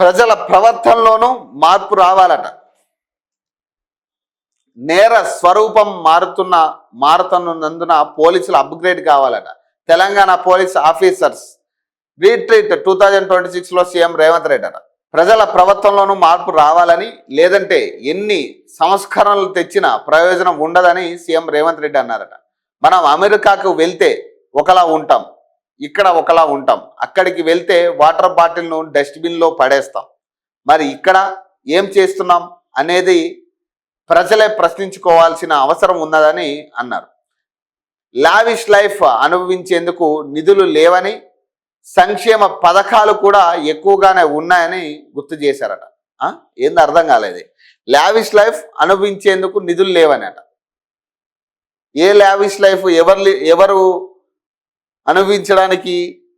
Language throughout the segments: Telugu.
ప్రజల ప్రవర్తనలోనూ మార్పు రావాలట. నేర స్వరూపం మారుతున్నందున పోలీసులు అప్గ్రేడ్ కావాలట. తెలంగాణ పోలీస్ ఆఫీసర్స్ రీట్రీట్ 2026లో సీఎం రేవంత్ రెడ్డి అట. ప్రజల ప్రవర్తనలోనూ మార్పు రావాలని, లేదంటే ఎన్ని సంస్కరణలు తెచ్చినా ప్రయోజనం ఉండదని సీఎం రేవంత్ రెడ్డి అన్నారట. మనం అమెరికాకు వెళ్తే ఒకలా ఉంటాం, ఇక్కడ ఒకలా ఉంటాం. అక్కడికి వెళ్తే వాటర్ బాటిల్ను డస్ట్బిన్లో పడేస్తాం. మరి ఇక్కడ ఏం చేస్తున్నాం అనేది ప్రజలే ప్రశ్నించుకోవాల్సిన అవసరం ఉన్నదని అన్నారు. లావిష్ లైఫ్ అనుభవించేందుకు నిధులు లేవని, సంక్షేమ పథకాలు కూడా ఎక్కువగానే ఉన్నాయని గుర్తు చేశారట. ఏంది అర్థం కాలేదు. లావిష్ లైఫ్ అనుభవించేందుకు నిధులు లేవని అట. ఏ లావిష్ లైఫ్ ఎవరు అనుభవించడానికి?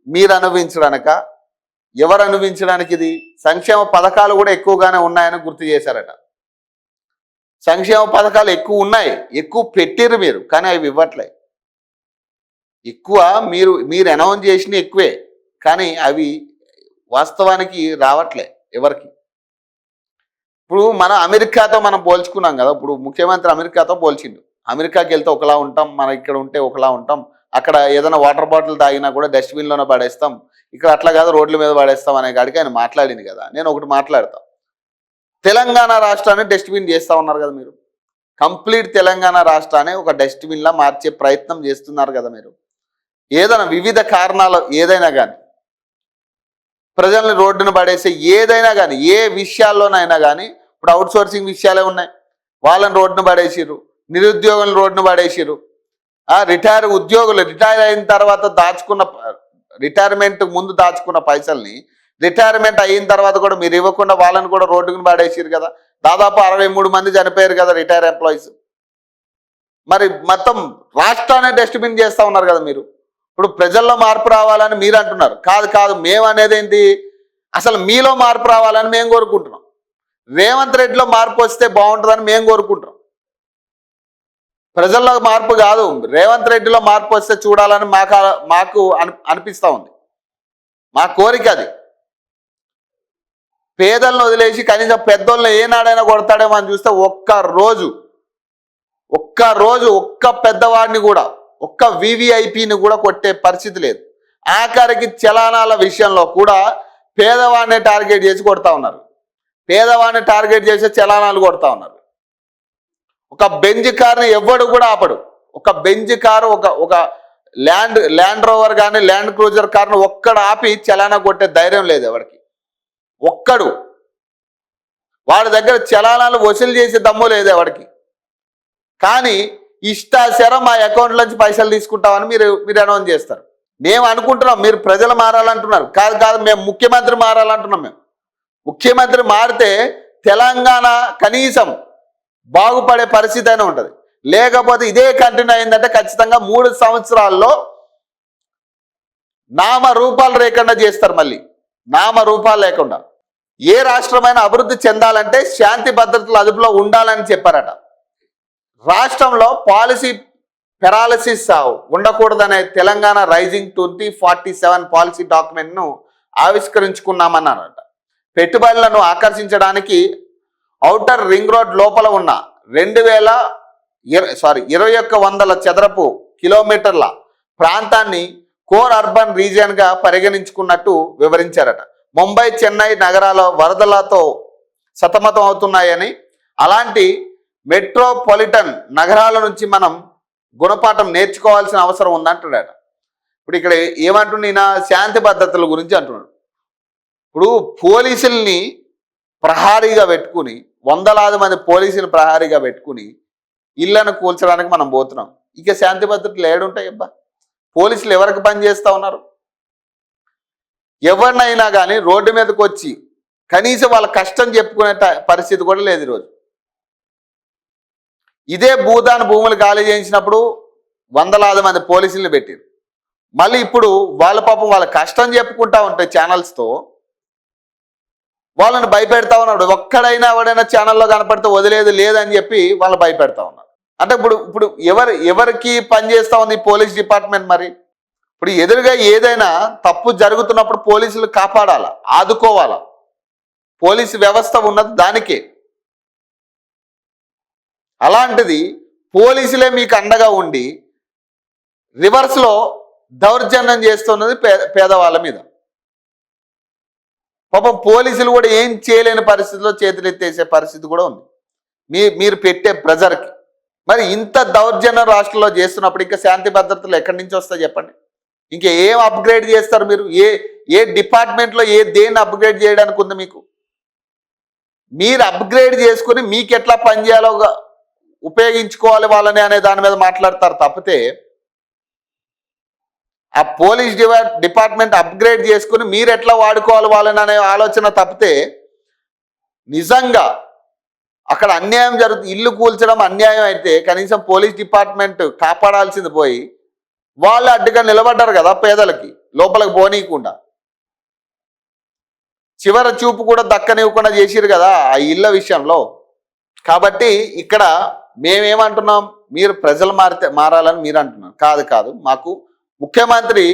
మీరు అనుభవించడానిక? ఎవరు అనుభవించడానికి? ఇది సంక్షేమ పథకాలు కూడా ఎక్కువగానే ఉన్నాయని గుర్తు చేశారట. సంక్షేమ పథకాలు ఎక్కువ ఉన్నాయి, ఎక్కువ పెట్టిరు మీరు, కానీ అవి ఇవ్వట్లే. ఎక్కువ మీరు అనౌన్స్ చేసిన ఎక్కువే, కానీ అవి వాస్తవానికి రావట్లే ఎవరికి. ఇప్పుడు మనం అమెరికాతో మనం పోల్చుకున్నాం కదా. ఇప్పుడు ముఖ్యమంత్రి అమెరికాతో పోల్చిండు. అమెరికాకి వెళ్తే ఒకలా ఉంటాం, మనం ఇక్కడ ఉంటే ఒకలా ఉంటాం. అక్కడ ఏదైనా వాటర్ బాటిల్ తాగినా కూడా డస్ట్బిన్లోనే పడేస్తాం, ఇక్కడ అట్లా కాదు రోడ్ల మీద పడేస్తాం అనే కాడికి ఆయన మాట్లాడింది కదా. నేను ఒకటి మాట్లాడతాం. తెలంగాణ రాష్ట్రాన్ని డస్ట్బిన్ చేస్తూ ఉన్నారు కదా మీరు. కంప్లీట్ తెలంగాణ రాష్ట్రాన్ని ఒక డస్ట్బిన్లా మార్చే ప్రయత్నం చేస్తున్నారు కదా మీరు. ఏదైనా వివిధ కారణాలు ఏదైనా కానీ ప్రజల్ని రోడ్డును పడేసే ఏదైనా కానీ, ఏ విషయాల్లోనైనా కానీ, ఇప్పుడు అవుట్ సోర్సింగ్ విషయాలే ఉన్నాయి, వాళ్ళని రోడ్డును పడేసిర్రు. నిరుద్యోగులను రోడ్డును పడేసిర్రు. ఉద్యోగులు రిటైర్ అయిన తర్వాత రిటైర్మెంట్ ముందు దాచుకున్న పైసల్ని రిటైర్మెంట్ అయిన తర్వాత కూడా మీరు ఇవ్వకుండా వాళ్ళని కూడా రోడ్డుకు పడేసిరు కదా. దాదాపు 63 మంది చనిపోయారు కదా రిటైర్ ఎంప్లాయీస్. మరి మొత్తం రాష్ట్రాన్ని డస్ట్బిన్ చేస్తూ ఉన్నారు కదా మీరు. ఇప్పుడు ప్రజల్లో మార్పు రావాలని మీరు అంటున్నారు. కాదు మేము అనేది ఏంటి? అసలు మీలో మార్పు రావాలని మేము కోరుకుంటున్నాం. రేవంత్ రెడ్డిలో మార్పు వస్తే బాగుంటుందని మేము కోరుకుంటున్నాం. ప్రజల్లో మార్పు కాదు, రేవంత్ రెడ్డిలో మార్పు వస్తే చూడాలని మాకు అనిపిస్తూ ఉంది. మా కోరిక అది. పేదలను వదిలేసి కనీసం పెద్దోళ్ళని ఏనాడైనా కొడతాడేమో అని చూస్తే ఒక్క పెద్దవాడిని కూడా, ఒక్క వివిఐపిని కూడా కొట్టే పరిస్థితి లేదు. ఆఖరికి చలానాల విషయంలో కూడా పేదవాడిని టార్గెట్ చేసి కొడతా ఉన్నారు. పేదవాడిని టార్గెట్ చేసి చలానాలు కొడతా ఉన్నారు. ఒక బెంజ్ కార్ని ఎవ్వడు కూడా ఆపడు. ఒక బెంజ్ కారు, ఒక ల్యాండ్ రోవర్ కానీ ల్యాండ్ క్రూజర్ కార్ను ఒక్కడు ఆపి చలానా కొట్టే ధైర్యం లేదు ఎవరికి. ఒక్కడు వాడి దగ్గర చలానాలు వసూలు చేసే దమ్ము లేదు ఎవరికి. కానీ ఇష్టాసర మా అకౌంట్లోంచి పైసలు తీసుకుంటామని మీరు అనౌన్స్ చేస్తారు. మేము అనుకుంటున్నాం మీరు ప్రజలు మారాలంటున్నారు. కాదు మేము ముఖ్యమంత్రి మారాలంటున్నాం. మేము ముఖ్యమంత్రి మారితే తెలంగాణ కనీసం బాగుపడే పరిస్థితి అయినా ఉంటుంది. లేకపోతే ఇదే కంటిన్యూ అయిందంటే ఖచ్చితంగా 3 సంవత్సరాల్లో నామరూపాలు లేకుండా చేస్తారు. మళ్ళీ నామరూపాలు లేకుండా. ఏ రాష్ట్రమైనా అభివృద్ధి చెందాలంటే శాంతి భద్రతలు అదుపులో ఉండాలని చెప్పారట. రాష్ట్రంలో పాలసీ పెరాలసిస్ ఉండకూడదనే తెలంగాణ రైజింగ్ 2047 పాలసీ డాక్యుమెంట్ను ఆవిష్కరించుకున్నామన్నారట. పెట్టుబడులను ఆకర్షించడానికి ఔటర్ రింగ్ రోడ్ లోపల ఉన్న 2100 చదరపు కిలోమీటర్ల ప్రాంతాన్ని కోర్ అర్బన్ రీజియన్గా పరిగణించుకున్నట్టు వివరించారట. ముంబై, చెన్నై నగరాల వరదలతో సతమతం అవుతున్నాయని, అలాంటి మెట్రోపాలిటన్ నగరాల నుంచి మనం గుణపాఠం నేర్చుకోవాల్సిన అవసరం ఉందంటున్నాడు. ఇప్పుడు ఇక్కడ ఏమంటున్నా శాంతి భద్రతల గురించి అంటున్నాడు. ఇప్పుడు పోలీసుల్ని ప్రహారీగా పెట్టుకుని, వందలాది మంది పోలీసులు ప్రహారీగా పెట్టుకుని ఇళ్లను కూల్చడానికి మనం పోతున్నాం. ఇక శాంతి భద్రతలు ఏడుంటాయి అబ్బా? పోలీసులు ఎవరికి పని చేస్తూ ఉన్నారు? ఎవరినైనా కానీ రోడ్డు మీదకి వచ్చి కనీసం వాళ్ళ కష్టం చెప్పుకునే పరిస్థితి కూడా లేదు ఈరోజు. ఇదే భూములు ఖాళీ చేయించినప్పుడు వందలాది మంది పోలీసులు పెట్టారు. మళ్ళీ ఇప్పుడు వాళ్ళ పాపం వాళ్ళ కష్టం చెప్పుకుంటా ఉంటాయి ఛానల్స్తో, వాళ్ళని భయపెడతా ఉన్నాడు. ఒక్కడైనా ఎవడైనా ఛానల్లో కనపడితే వదిలేదు లేదని చెప్పి వాళ్ళు భయపెడతా ఉన్నారు. అంటే ఇప్పుడు ఎవరికి పనిచేస్తూ ఉంది పోలీస్ డిపార్ట్మెంట్? మరి ఇప్పుడు ఎదురుగా ఏదైనా తప్పు జరుగుతున్నప్పుడు పోలీసులు కాపాడాలా, ఆదుకోవాలా. పోలీసు వ్యవస్థ ఉన్నది దానికే. అలాంటిది పోలీసులే మీకు అండగా ఉండి రివర్స్లో దౌర్జన్యం చేస్తున్నది పేదవాళ్ళ మీద. పాపం పోలీసులు కూడా ఏం చేయలేని పరిస్థితిలో చేతులు ఎత్తేసే పరిస్థితి కూడా ఉంది మీరు పెట్టే ప్రెజర్కి. మరి ఇంత దౌర్జన్యం రాష్ట్రంలో చేస్తున్నప్పుడు ఇంకా శాంతి భద్రతలు ఎక్కడి నుంచి వస్తాయి చెప్పండి? ఇంకా ఏం అప్గ్రేడ్ చేస్తారు మీరు? ఏ డిపార్ట్మెంట్లో దేన్ని అప్గ్రేడ్ చేయడానికి ఉంది మీకు? మీరు అప్గ్రేడ్ చేసుకుని మీకు ఎట్లా పనిచేయాలో ఉపయోగించుకోవాలి వాళ్ళని అనే దాని మీద మాట్లాడతారు తప్పితే, ఆ పోలీస్ డిపార్ట్మెంట్ అప్గ్రేడ్ చేసుకుని మీరు ఎట్లా వాడుకోవాలి వాళ్ళని అనే ఆలోచన తప్పితే, నిజంగా అక్కడ అన్యాయం జరుగుతుంది. ఇల్లు కూల్చడం అన్యాయం అయితే కనీసం పోలీస్ డిపార్ట్మెంట్ కాపాడాల్సింది పోయి వాళ్ళు అడ్డుగా నిలబడ్డారు కదా పేదలకి, లోపలికి పోనీయకుండా. చివరి చూపు కూడా దక్కనివ్వకుండా చేసిరు కదా ఆ ఇళ్ళ విషయంలో. కాబట్టి ఇక్కడ మేమేమంటున్నాం, మీరు ప్రజలు మారాలని మీరు అంటున్నాం. కాదు, మాకు ముఖ్యమంత్రి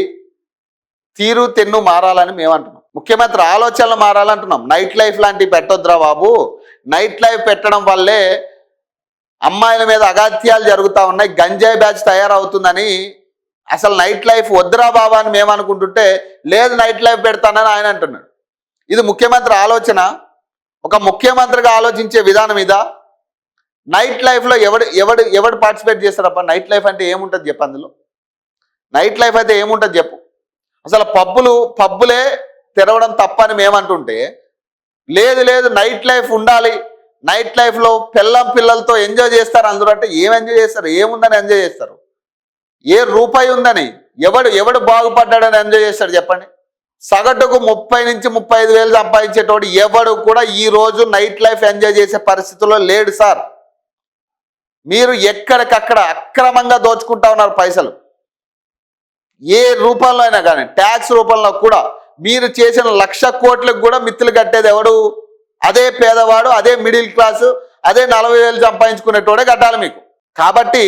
తీరు తెన్ను మారాలని మేము అంటున్నాం. ముఖ్యమంత్రి ఆలోచనలు మారాలంటున్నాం. నైట్ లైఫ్ లాంటివి పెట్టొద్దురా బాబు. నైట్ లైఫ్ పెట్టడం వల్లే అమ్మాయిల మీద అగాత్యాలు జరుగుతూ ఉన్నాయి, గంజాయి బ్యాచ్ తయారవుతుందని. అసలు నైట్ లైఫ్ వద్దురా బాబా అని మేము అనుకుంటుంటే, లేదు నైట్ లైఫ్ పెడతానని ఆయన అంటున్నాడు. ఇది ముఖ్యమంత్రి ఆలోచన? ఒక ముఖ్యమంత్రిగా ఆలోచించే విధానం ఇదా? నైట్ లైఫ్లో ఎవడు పార్టిసిపేట్ చేస్తారప్ప? నైట్ లైఫ్ అంటే ఏముంటుంది చెప్పు? అందులో నైట్ లైఫ్ అయితే ఏముంటుంది చెప్పు? అసలు పబ్బులే తెరవడం తప్పని మేమంటుంటే, లేదు నైట్ లైఫ్ ఉండాలి, నైట్ లైఫ్లో పిల్లలతో ఎంజాయ్ చేస్తారు అందరూ అంటే ఏం ఎంజాయ్ చేస్తారు? ఏముందని ఎంజాయ్ చేస్తారు? ఏ రూపాయి ఉందని? ఎవడు బాగుపడ్డాడని ఎంజాయ్ చేస్తాడు చెప్పండి? సగటుకు 30 నుంచి 35 వేలు సంపాదించేటోడు ఎవడు కూడా ఈ రోజు నైట్ లైఫ్ ఎంజాయ్ చేసే పరిస్థితుల్లో లేడు సార్. మీరు ఎక్కడికక్కడ అక్రమంగా దోచుకుంటా ఉన్నారు పైసలు. ఏ రూపంలో అయినా కానీ, ట్యాక్స్ రూపంలో కూడా మీరు చేసిన 1,00,000 కోట్లకు కూడా మిత్తులు కట్టేది ఎవడు? అదే పేదవాడు, అదే మిడిల్ క్లాసు, అదే 40,000 సంపాదించుకునేటోడే కట్టాలి మీకు. కాబట్టి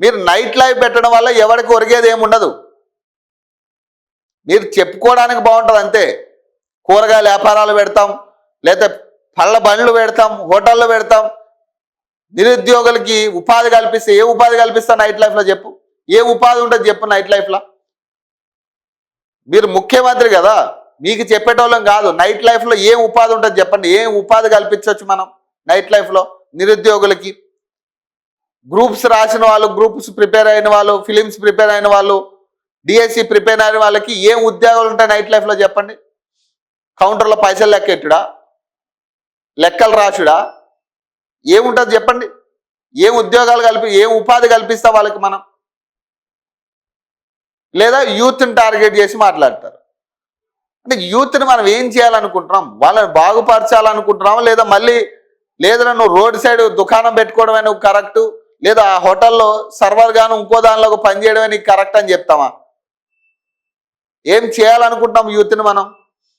మీరు నైట్ లైఫ్ పెట్టడం వల్ల ఎవరికి ఒరిగేది ఏముండదు. మీరు చెప్పుకోవడానికి బాగుంటుంది అంతే. కూరగాయల వ్యాపారాలు పెడతాం, లేదా పళ్ళ బండ్లు పెడతాం, హోటళ్ళు పెడతాం. నిరుద్యోగులకి ఉపాధి కల్పిస్తే ఏ ఉపాధి కల్పిస్తా నైట్ లైఫ్లో చెప్పు? ఏ ఉపాధి ఉంటుంది చెప్పు నైట్ లైఫ్లో? మీరు ముఖ్యమంత్రి కదా, మీకు చెప్పేటోళ్ళం కాదు. నైట్ లైఫ్లో ఏం ఉపాధి ఉంటుంది చెప్పండి? ఏం ఉపాధి కల్పించవచ్చు మనం నైట్ లైఫ్లో నిరుద్యోగులకి? గ్రూప్స్ రాసిన వాళ్ళు, గ్రూప్స్ ప్రిపేర్ అయిన వాళ్ళు, ఫిలిమ్స్ ప్రిపేర్ అయిన వాళ్ళు, డిఎస్సి ప్రిపేర్ అయిన వాళ్ళకి ఏం ఉద్యోగాలు ఉంటాయి నైట్ లైఫ్లో చెప్పండి? కౌంటర్లో పైసలు లెక్కెట్టుడా, లెక్కలు రాసుడా, ఏముంటుంది చెప్పండి? ఏం ఉద్యోగాలు ఏం ఉపాధి కల్పిస్తా వాళ్ళకి మనం? లేదా యూత్ని టార్గెట్ చేసి మాట్లాడతారు. అంటే యూత్ని మనం ఏం చేయాలనుకుంటున్నాం? వాళ్ళని బాగుపరచాలనుకుంటున్నామా? లేదా మళ్ళీ లేదా నువ్వు రోడ్ సైడ్ దుకాణం పెట్టుకోవడమే నువ్వు కరెక్టు, లేదా ఆ హోటల్లో సర్వర్ గాను ఇంకో దానిలో పనిచేయడమే నీకు కరెక్ట్ అని చెప్తామా? ఏం చేయాలనుకుంటాం యూత్ని మనం?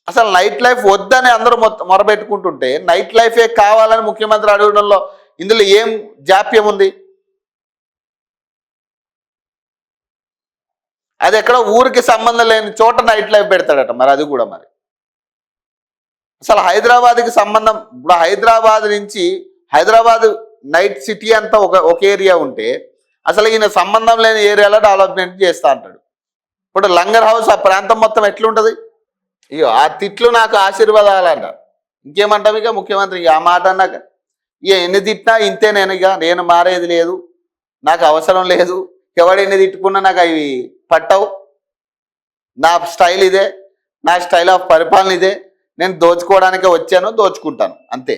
అసలు నైట్ లైఫ్ వద్దని అందరూ మొరబెట్టుకుంటుంటే నైట్ లైఫే కావాలని ముఖ్యమంత్రి అడగడంలో ఇందులో ఏం జాప్యం ఉంది? అది ఎక్కడ ఊరికి సంబంధం లేని చోట నైట్ లైఫ్ పెడతాడట. మరి అది కూడా మరి అసలు హైదరాబాద్కి సంబంధం, ఇప్పుడు హైదరాబాద్ నైట్ సిటీ అంతా ఒక ఏరియా ఉంటే అసలు ఈయన సంబంధం లేని ఏరియాలో డెవలప్మెంట్ చేస్తా అంటాడు. ఇప్పుడు లంగర్ హౌస్ ఆ ప్రాంతం మొత్తం ఎట్లుంటుంది? ఇక ఆ తిట్లు నాకు ఆశీర్వాదాలంట. ఇంకేమంటాం ఇక ముఖ్యమంత్రి? ఆ మాట అన్నాక ఇక ఎన్ని తిట్టినా ఇంతే, నేను మారేది లేదు, నాకు అవసరం లేదు, ఎవడు ఎన్ని తిట్టుకున్నా నాకు అవి పట్టవు, నా స్టైల్ ఇదే, నా స్టైల్ ఆఫ్ పరిపాలన ఇదే, నేను దోచుకోవడానికే వచ్చాను, దోచుకుంటాను అంతే.